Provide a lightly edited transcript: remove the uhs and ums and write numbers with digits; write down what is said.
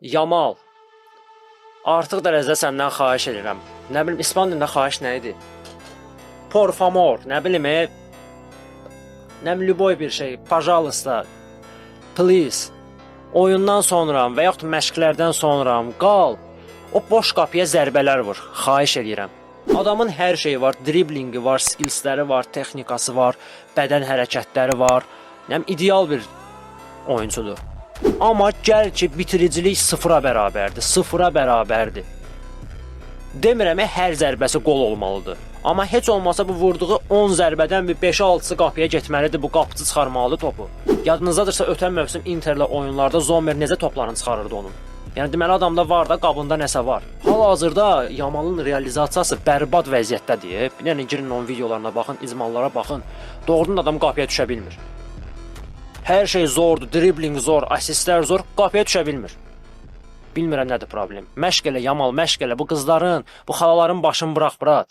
Yamal, artıq dərəcədə səndən xahiş edirəm. Nə bilim, İspan dilində xahiş nə idi? Por favor, nə bilim, nə bilim, любой bir şey, pajalosta, please. Oyundan sonra və yaxud məşqlərdən sonra qal, o boş qapıya zərbələr vur, xahiş edirəm. Adamın hər şeyi var, driblingi var, skillsləri var, texnikası var, bədən hərəkətləri var. Yəni ideal bir oyunçudur. Amma gəl ki, bitiricilik sıfıra bərabərdir, sıfıra bərabərdir. Demirəm, hər zərbəsi qol olmalıdır. Amma heç olmasa bu vurduğu 10 zərbədən bir 5-6-sı qapıya getməlidir, bu qapıcı çıxarmalıdır topu. Yadınızdadırsa ötən mövsüm Interlə oyunlarda Zomer necə toplarını çıxarırdı onun. Yəni deməli adamda var da, qabında nəsə var. Hal-hazırda Yamalın realizasiyası bərbad vəziyyətdədir. Bir dənə girin onun videolarına baxın, icmallara baxın. Doğrudan adam qapıya düşə bilmir. Hər şey zordur, dribling zor, asistlər zor, qapıya düşə bilmir. Bilmirəm nədir problem. Məşq elə Yamal, məşq elə bu qızların, bu xalaların başını bıraq, brat.